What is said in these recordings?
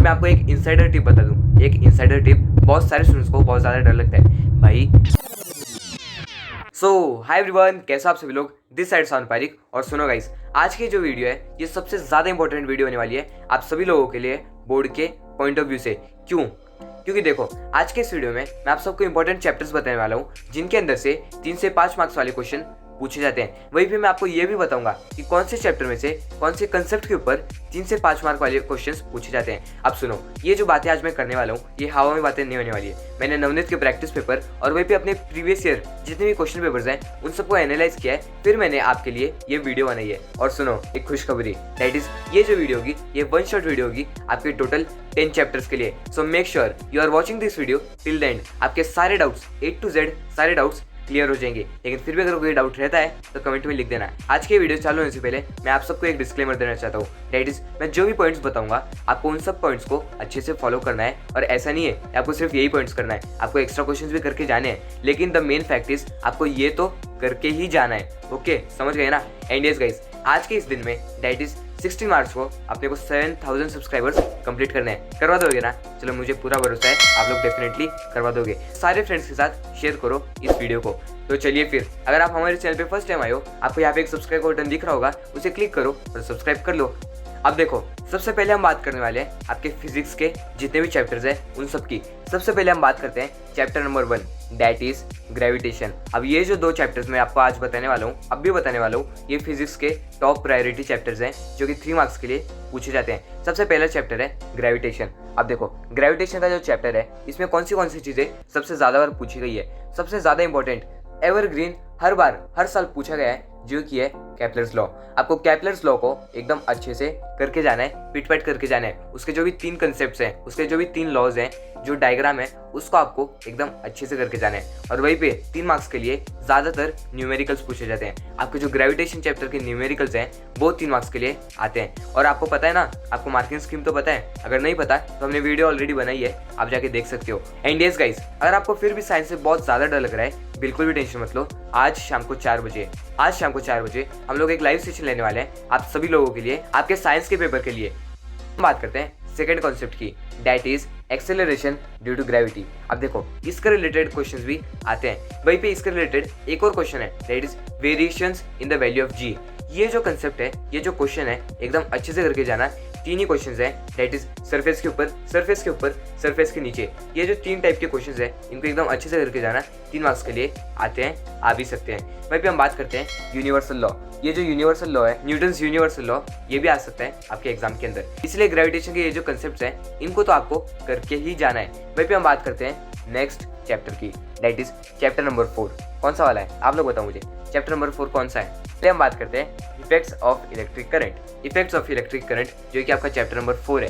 मैं आपको एक इनसाइडर टिप बता दूं। एक इनसाइडर टिप बहुत सारे स्टूडेंट्स को बहुत ज़्यादा डर लगता है भाई। हाय एवरीवन, कैसा आप सभी लोग। दिस साइड शान पारिक। और सुनो गाइस, आज की जो वीडियो है ये सबसे ज़्यादा इंपॉर्टेंट वीडियो होने वाली है आप सभी लोगों के लिए बोर्ड के पॉइंट ऑफ व्यू से। क्यों? क्योंकि देखो, आज के इस वीडियो में मैं आप सबको इंपॉर्टेंट चैप्टर्स बताने वाला हूँ जिनके अंदर से 3 से 5 मार्क्स वाले क्वेश्चन पूछे जाते हैं। वहीं पे मैं आपको ये भी बताऊंगा कि कौन से चैप्टर में से कौन से कंसेप्ट के ऊपर 3 से 5 मार्क वाले क्वेश्चंस पूछे जाते हैं। अब सुनो, ये जो बातें आज मैं करने वाला हूँ ये हवा में बातें नहीं होने वाली है। मैंने नवनीत के प्रैक्टिस पेपर और वहीं पे अपने प्रीवियस ईयर जितने भी क्वेश्चन पेपर्स हैं उन सबको एनालाइज किया है, फिर मैंने आपके लिए ये वीडियो बनाई है। और सुनो, एक खुशखबरी, दैट इज ये जो वीडियो होगी ये वन शॉट वीडियो होगी आपके टोटल 10 चैप्टर्स के लिए। So make sure you are watching this video till the end. आपके सारे डाउट्स A to Z सारे डाउट्स क्लियर हो जाएंगे। लेकिन फिर भी अगर कोई डाउट रहता है तो कमेंट में लिख देना। आज के वीडियो चालू होने से पहले मैं आप सबको एक डिस्क्लेमर देना चाहता हूँ, दैट इज मैं जो भी पॉइंट्स बताऊंगा आपको उन सब पॉइंट्स को अच्छे से फॉलो करना है। और ऐसा नहीं है आपको सिर्फ यही पॉइंट्स करना है, आपको एक्स्ट्रा क्वेश्चंस भी करके जाने हैं। लेकिन द मेन फैक्ट इज आपको ये तो करके ही जाना है। ओके, समझ गए ना। एंड यस गाइस, आज के इस दिन में दैट इज 16 मार्च को अपने को 7000 सब्सक्राइबर्स कंप्लीट करने हैं। करवा दोगे ना? चलो, मुझे पूरा भरोसा है आप लोग डेफिनेटली करवा दोगे। सारे फ्रेंड्स के साथ शेयर करो इस वीडियो को। तो चलिए फिर, अगर आप हमारे चैनल पे फर्स्ट टाइम आए हो, आपको यहाँ पे एक सब्सक्राइब का बटन दिख रहा होगा, उसे क्लिक करो और सब्सक्राइब कर लो। अब देखो, सबसे पहले हम बात करने वाले हैं आपके फिजिक्स के जितने भी चैप्टर्स हैं उन सब की। सबसे पहले हम बात करते हैं chapter number 1, that is gravitation. अब ये जो 2 चैप्टर्स मैं आपको आज बताने वाला हूँ, अब भी बताने वाला हूँ, ये फिजिक्स के टॉप प्रायोरिटी चैप्टर्स हैं जो कि 3 मार्क्स के लिए पूछे जाते हैं। सबसे पहला चैप्टर है ग्रेविटेशन। अब देखो, ग्रेविटेशन का जो चैप्टर है इसमें कौन सी चीज़ें सबसे ज़्यादा बार पूछी गई है। सबसे ज़्यादा इंपॉर्टेंट, एवरग्रीन, हर साल पूछा गया है, जो कि है केपलर्स लॉ। आपको केपलर्स लॉ को एकदम अच्छे से करके जाना है, पिट करके जाना है। उसके जो भी 3 कंसेप्ट्स हैं, उसके जो भी 3 लॉज हैं, जो डायग्राम है उसको आपको एकदम अच्छे से करके जाना है। और वहीं पे 3 मार्क्स के लिए ज़्यादातर न्यूमेरिकल्स पूछे जाते हैं। आपके जो ग्रेविटेशन चैप्टर के न्यूमेरिकल्स हैं वो 3 मार्क्स के लिए आते हैं। और आपको पता है ना, आपको मार्किंग स्कीम तो पता है। अगर नहीं पता तो हमने वीडियो ऑलरेडी बनाई है, आप जाके देख सकते हो। एंड यस गाइस, अगर आपको फिर भी साइंस से बहुत ज़्यादा डर लग रहा है, बिल्कुल भी टेंशन मत लो। आज शाम को 4 बजे हम लोग एक लाइव सेशन लेने वाले हैं आप सभी लोगों के लिए, आपके साइंस के पेपर के लिए। हम बात करते हैं सेकंड कॉन्सेप्ट की, that is acceleration due to gravity. अब देखो, इसके रिलेटेड क्वेश्चंस भी आते हैं। वहीं पे इसके रिलेटेड एक और क्वेश्चन है, that is variations in the value of g. ये जो कंसेप्ट है, ये जो क्वेश्चन है, एकदम अच्छे से करके जाना। 3 ही क्वेश्चंस हैं, दैट इज सरफेस के ऊपर, सरफेस के नीचे। ये जो 3 टाइप के क्वेश्चंस हैं इनको एकदम अच्छे से करके जाना। 3 मार्क्स के लिए आते हैं, आ भी सकते हैं। वहीं पे हम बात करते हैं यूनिवर्सल लॉ। ये जो यूनिवर्सल लॉ है, न्यूटन्स यूनिवर्सल लॉ, ये भी आ सकता है आपके एग्जाम के अंदर। इसलिए ग्रेविटेशन के ये जो कंसेप्ट्स हैं इनको तो आपको करके ही जाना है। वहीं पे हम बात करते हैं नेक्स्ट चैप्टर की, दैट इज चैप्टर नंबर 4। कौन सा वाला है आप लोग बताओ मुझे, चैप्टर नंबर 4 कौन सा है? पहले हम बात करते हैं इफेक्ट्स ऑफ इलेक्ट्रिक करंट, जो कि आपका चैप्टर नंबर 4 है।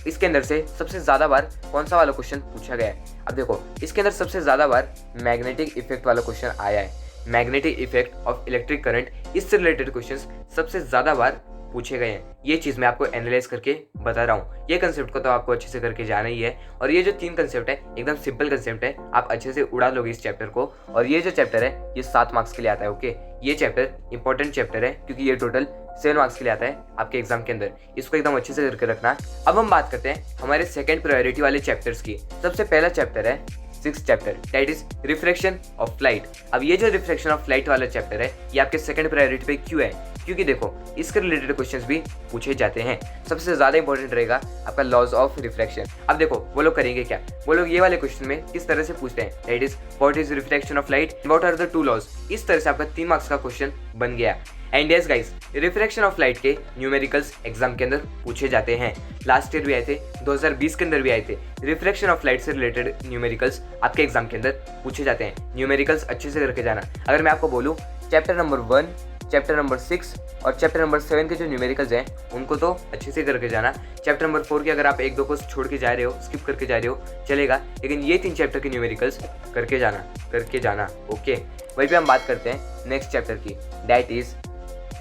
इसके अंदर से सबसे ज़्यादा बार कौन सा वाला क्वेश्चन पूछा गया है? अब देखो, इसके अंदर सबसे ज़्यादा बार मैग्नेटिक इफेक्ट वाला क्वेश्चन आया है। Magnetic effect of electric current, इससे रिलेटेड क्वेश्चंस सबसे ज़्यादा बार पूछे गए हैं। ये चीज़ मैं आपको एनालाइज करके बता रहा हूँ। ये कंसेप्ट को तो आपको अच्छे से करके जाना ही है। और ये जो 3 कंसेप्ट है एकदम सिंपल कंसेप्ट है, आप अच्छे से उड़ा लोगे इस चैप्टर को। और ये जो चैप्टर है ये 7 मार्क्स के लिए आता है। ओके, ये चैप्टर इंपॉर्टेंट चैप्टर है क्योंकि ये टोटल 7 मार्क्स के लिए आता है आपके एग्जाम के अंदर। इसको एकदम अच्छे से करके रखना। अब हम बात करते हैं हमारे सेकंड प्रायोरिटी वाले चैप्टर्स की। सबसे पहला चैप्टर है 6th chapter, that is refraction of light. अब ये जो रिफ्रैक्शन ऑफ लाइट वाला चैप्टर है ये आपके सेकंड प्रायोरिटी पे क्यों है? क्योंकि देखो, इसके रिलेटेड क्वेश्चंस भी पूछे जाते हैं। सबसे ज़्यादा इंपॉर्टेंट रहेगा आपका लॉज ऑफ रिफ्रैक्शन। अब देखो, वो लोग करेंगे क्या, वो लोग ये वाले क्वेश्चन में किस तरह से पूछते हैं, that is what is refraction of light, what are the 2 laws. इस तरह से आपका 3 मार्क्स का क्वेश्चन बन गया। And yes guys, refraction of light के न्यूमेरिकल्स एग्जाम के अंदर पूछे जाते हैं। लास्ट ईयर भी आए थे, 2020 के अंदर भी आए थे। रिफ्रैक्शन ऑफ लाइट से रिलेटेड न्यूमेरिकल्स आपके एग्जाम के अंदर पूछे जाते हैं। न्यूमेरिकल्स अच्छे से करके जाना। अगर मैं आपको बोलूँ, चैप्टर नंबर 1, चैप्टर नंबर 6 और चैप्टर नंबर 7 के जो न्यूमेरिकल्स हैं उनको तो अच्छे से करके जाना। चैप्टर नंबर 4 के अगर आप 1-2 को छोड़ के जा रहे हो, स्किप करके जा रहे हो, चलेगा, लेकिन ये 3 चैप्टर के न्यूमेरिकल्स करके जाना। ओके, वहीं पे हम बात करते हैं नेक्स्ट चैप्टर की, दैट इज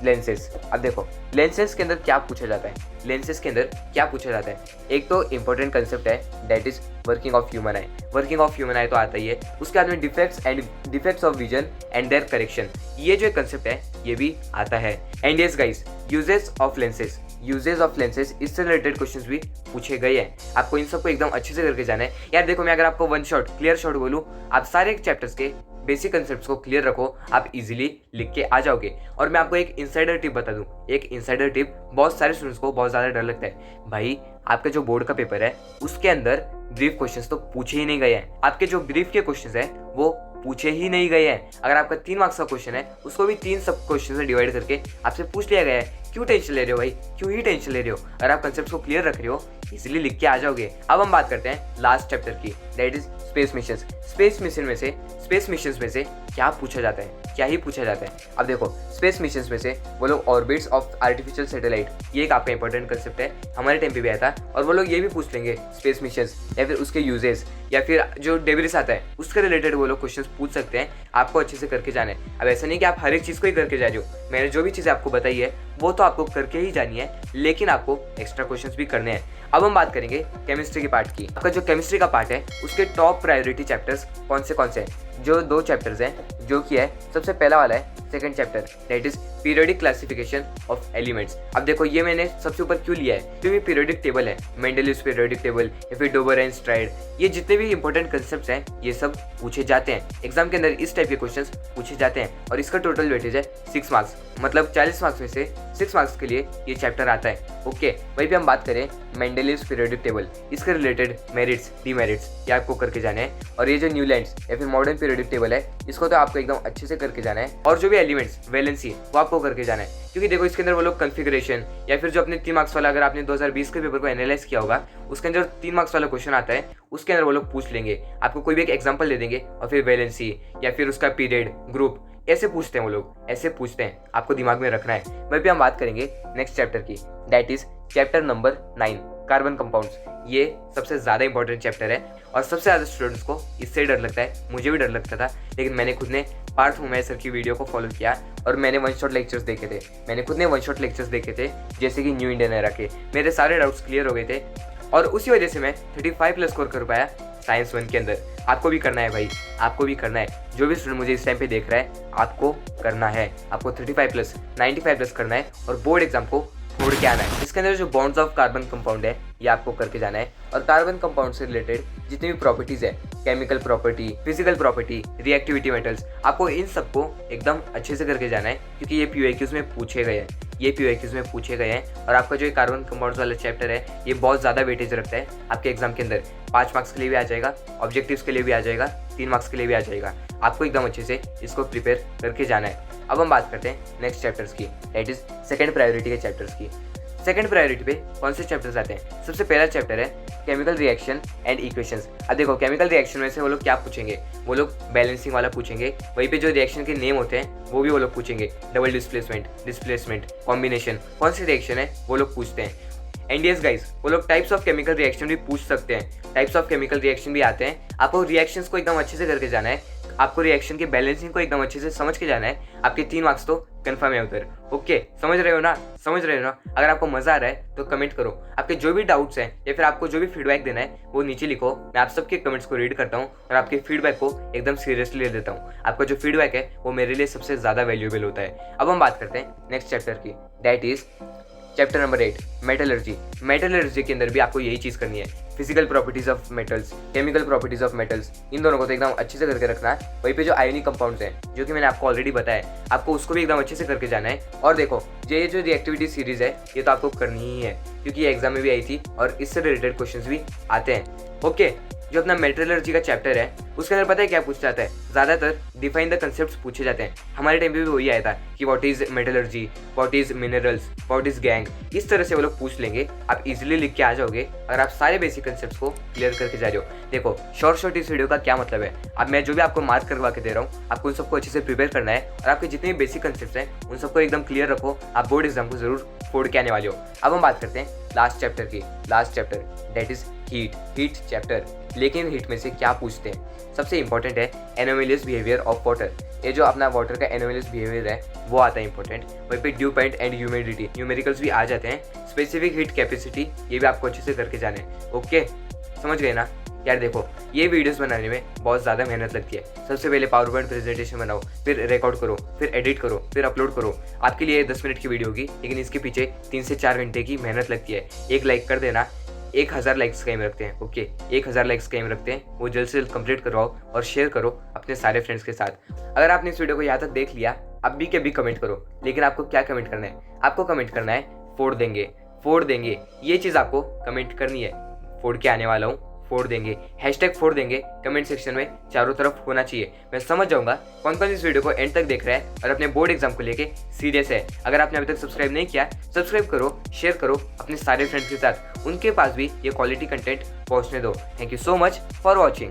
लेंसेज। अब देखो, लेंसेज के अंदर क्या पूछा जाता है? एक तो इंपॉर्टेंट कंसेप्ट है, that is working of human eye तो आता ही है। उसके बाद में defects of vision and their correction, ये जो कंसेप्ट है ये भी आता है। And yes guys, uses of lenses, uses of lenses, इससे रिलेटेड क्वेश्चंस भी पूछे गए हैं। आपको इन सबको एकदम अच्छे से करके जाना है यार। देखो मैं अगर आपको वन शॉट क्लियर शॉट बोलूँ, आप सारे चैप्टर्स के बेसिक कंसेप्ट्स को क्लियर रखो, आप इजीली लिख के आ जाओगे। और मैं आपको एक इनसाइडर टिप बता दूं, एक इनसाइडर टिप बहुत सारे स्टूडेंट्स को बहुत ज़्यादा डर लगता है। भाई आपका जो बोर्ड का पेपर है उसके अंदर ब्रीफ क्वेश्चंस तो पूछे ही नहीं गए हैं। आपके जो ब्रीफ के क्वेश्चंस हैं वो पूछे ही नहीं गए हैं। अगर आपका 3 मार्क्स का क्वेश्चन है उसको भी 3 सब क्वेश्चन से डिवाइड करके आपसे पूछ लिया गया है। क्यों टेंशन ले रहे हो भाई, क्यों ही टेंशन ले रहे हो? अगर आप कंसेप्ट को क्लियर रख रहे हो इजीली लिख के आ जाओगे। अब हम बात करते हैं लास्ट चैप्टर की, that is space mission. Space mission में से क्या पूछा जाता है, क्या ही पूछा जाता है। अब देखो स्पेस मिशन में से वो लोग ऑर्बिट्स ऑफ आर्टिफिशियल सैटेलाइट, ये एक आपका इंपॉर्टेंट कंसेप्ट है, हमारे टाइम पे भी आया था। और वो लोग ये भी पूछ लेंगे स्पेस मिशन या फिर उसके यूजेस या फिर जो डेब्रिस आता है उसके रिलेटेड वो लोग क्वेश्चन पूछ सकते हैं। आपको अच्छे से करके जाना है। अब ऐसा नहीं कि आप हर एक चीज़ को ही करके जा रहे हो। मैंने जो भी चीज़ें आपको बताई है वो तो आपको करके ही जानी है, लेकिन आपको एक्स्ट्रा क्वेश्चंस भी करने हैं। अब हम बात करेंगे केमिस्ट्री के पार्ट की। आपका जो केमिस्ट्री का पार्ट है उसके टॉप प्रायोरिटी चैप्टर्स कौन से हैं? जो 2 चैप्टर्स हैं, जो कि है सबसे पहला वाला है second chapter, that is periodic classification of elements. अब देखो ये मैंने सबसे ऊपर क्यों लिया है, क्योंकि पीरियोडिक टेबल है, मेंडलीव्स पीरियोडिक टेबल या फिर डोबर-एनस्ट्राइड, ये जितने भी इंपॉर्टेंट कंसेप्ट्स हैं ये सब पूछे जाते हैं एग्जाम के अंदर। इस टाइप के क्वेश्चंस पूछे जाते हैं और इसका टोटल वेटेज है 6 मार्क्स, मतलब 40 मार्क्स में से 6 मार्क्स के लिए ये चैप्टर आता है। ओके, वहीं पे हम बात करें मेंडलीव्स पीरियोडिक टेबल, इसके रिलेटेड मेरिट्स डीमेरिट्स ये आपको करके जाने हैं। और ये जो न्यूलैंड्स या फिर मॉडर्न पीरियोडिक टेबल है इसको तो आपको एकदम अच्छे से करके जाना है। और जो भी एलिमेंट्स वैलेंसी वो आपको करके जाना है, क्योंकि देखो इसके अंदर वो लोग कन्फिगरेशन या फिर जो अपने 3 मार्क्स वाला, अगर आपने 2020 के पेपर को एनालाइज किया होगा उसके अंदर 3 मार्क्स वाला क्वेश्चन आता है, उसके अंदर वो लोग पूछ लेंगे। आपको कोई भी एक एग्जाम्पल दे देंगे और फिर वैलेंसी या फिर उसका पीरियड ग्रुप ऐसे पूछते हैं वो लोग, ऐसे पूछते हैं, आपको दिमाग में रखना है। वहीं पे हम बात करेंगे नेक्स्ट चैप्टर की, that is chapter number 9 carbon compounds. ये सबसे ज़्यादा इंपॉर्टेंट चैप्टर है और सबसे ज़्यादा स्टूडेंट्स को इससे डर लगता है। मुझे भी डर लगता था, लेकिन मैंने खुद ने पार्थ हुमैर सर की वीडियो को फॉलो किया और मैंने वन शॉट लेक्चर्स देखे थे। जैसे कि न्यू इंडियन एरा के, मेरे सारे डाउट्स क्लियर हो गए थे और उसी वजह से मैं 35+ स्कोर कर पाया साइंस 1 के अंदर। आपको भी करना है भाई, आपको भी करना है। जो भी स्टूडेंट मुझे इस टाइम पे देख रहा है आपको करना है, आपको 35+, 95+ करना है और बोर्ड एग्जाम को छोड़ के आना है। इसके अंदर जो बॉन्ड्स ऑफ कार्बन कंपाउंड है ये आपको करके जाना है और कार्बन कंपाउंड से रिलेटेड जितनी भी प्रॉपर्टीज है, chemical property, physical property, reactivity metals, आपको इन सबको एकदम अच्छे से करके जाना है, क्योंकि ये PYQs में पूछे गए हैं। और आपका जो कार्बन कंपाउंड्स वाला चैप्टर है ये बहुत ज़्यादा वेटेज रखता है आपके एग्जाम के अंदर। 5 मार्क्स के लिए भी आ जाएगा, ऑब्जेक्टिव्स के लिए भी आ जाएगा, 3 मार्क्स के लिए भी आ जाएगा। आपको एकदम अच्छे से इसको प्रिपेयर करके जाना है। अब हम बात करते हैं नेक्स्ट चैप्टर्स की, दैट इज सेकंड प्रायोरिटी के चैप्टर्स की। सेकंड प्रायोरिटी पे कौन से चैप्टर्स आते हैं? सबसे पहला चैप्टर है केमिकल रिएक्शन एंड इक्वेशंस। अब देखो केमिकल रिएक्शन में से वो लोग क्या पूछेंगे, वो लोग बैलेंसिंग वाला पूछेंगे। वहीं पे जो रिएक्शन के नेम होते हैं वो भी वो लोग पूछेंगे, डबल डिस्प्लेसमेंट, कॉम्बिनेशन, कौन सी रिएक्शन है वो लोग पूछते हैं। एंड यस गाइस, वो लोग टाइप्स ऑफ केमिकल रिएक्शन भी पूछ सकते हैं, टाइप्स ऑफ केमिकल रिएक्शन भी आते हैं। आपको रिएक्शंस को एकदम अच्छे से करके जाना है, आपको रिएक्शन के बैलेंसिंग को एकदम अच्छे से समझ के जाना है। आपके 3 मार्क्स तो कंफर्म है उधर। ओके, समझ रहे हो ना? अगर आपको मजा आ रहा है तो कमेंट करो। आपके जो भी डाउट्स हैं या फिर आपको जो भी फीडबैक देना है वो नीचे लिखो। मैं आप सबके कमेंट्स को रीड करता हूँ और आपके फीडबैक को एकदम सीरियसली ले लेता हूँ। आपका जो फीडबैक है वो मेरे लिए सबसे ज़्यादा वैल्यूएबल होता है। अब हम बात करते हैं नेक्स्ट चैप्टर की, that is chapter number 8 metallurgy. Metallurgy के अंदर भी आपको यही चीज़ करनी है, physical properties of metals, chemical properties of metals, इन दोनों को तो एकदम अच्छे से करके रखना है। वहीं पे जो आयोनिक कंपाउंड्स हैं जो कि मैंने आपको ऑलरेडी बताया, आपको उसको भी एकदम अच्छे से करके जाना है। और देखो ये जो रिएक्टिविटी सीरीज है ये तो आपको करनी ही है, क्योंकि ये एग्जाम में भी आई थी और इससे रिलेटेड क्वेश्चंस भी आते हैं। ओके, जो अपना मेटलर्जी का चैप्टर है उसके अंदर पता है क्या पूछा जाता है? ज़्यादातर डिफाइन द कंसेप्ट्स पूछे जाते हैं। हमारे टाइम पे भी वही आया था कि what is metallurgy, what is minerals, what is gang, इस तरह से वो लोग पूछ लेंगे। आप इजीली लिख के आ जाओगे अगर आप सारे बेसिक कंसेप्ट्स को क्लियर करके जा रहे हो। देखो शॉर्ट इस वीडियो का क्या मतलब है, अब मैं जो भी आपको मार्क करवा के दे रहा हूँ आपको उन सबको अच्छे से प्रिपेयर करना है और आपके जितने भी बेसिक कंसेप्ट्स हैं उन सबको एकदम क्लियर रखो। आप बोर्ड एग्जाम को जरूर फोड़ के आने वाले हो। अब हम बात करते हैं last chapter that is heat chapter. लेकिन हीट में से क्या पूछते हैं? सबसे इंपॉर्टेंट है एनोमलियस बिहेवियर ऑफ वाटर। ये जो अपना वाटर का एनोमलियस बिहेवियर है वो आता है इंपॉर्टेंट। वहीं पे due point and humidity, numericals भी आ जाते हैं। स्पेसिफिक हीट कैपेसिटी ये भी आपको अच्छे से करके जाने हैं। ओके, समझ गए ना? यार देखो, ये वीडियोस बनाने में बहुत ज़्यादा मेहनत लगती है। सबसे पहले पावर पॉइंट प्रेजेंटेशन बनाओ, फिर रिकॉर्ड करो, फिर एडिट करो, फिर अपलोड करो। आपके लिए 10 मिनट की वीडियो होगी, लेकिन इसके पीछे 3 से 4 घंटे की मेहनत लगती है। एक लाइक कर देना, 1000 लाइक्स का एम रखते हैं। ओके, 1000 लाइक्स का एम रखते हैं, वो जल्द से जल्द कंप्लीट करवाओ और शेयर करो अपने सारे फ्रेंड्स के साथ। अगर आपने इस वीडियो को यहाँ तक देख लिया, अभी के अभी कमेंट करो। लेकिन आपको क्या कमेंट करना है? आपको कमेंट करना है फोड़ देंगे, फोड़ देंगे। ये चीज़ आपको कमेंट करनी है, फोड़ के आने वाला हूँ, फोड़ देंगे। हैशटैग फोड़ देंगे कमेंट सेक्शन में चारों तरफ होना चाहिए। मैं समझ जाऊंगा कौन कौन इस वीडियो को एंड तक देख रहा है और अपने बोर्ड एग्जाम को लेके सीरियस है। अगर आपने अभी तक सब्सक्राइब नहीं किया, सब्सक्राइब करो, शेयर करो अपने सारे फ्रेंड्स के साथ, उनके पास भी ये क्वालिटी कंटेंट पहुंचने दो। Thank you so much for watching.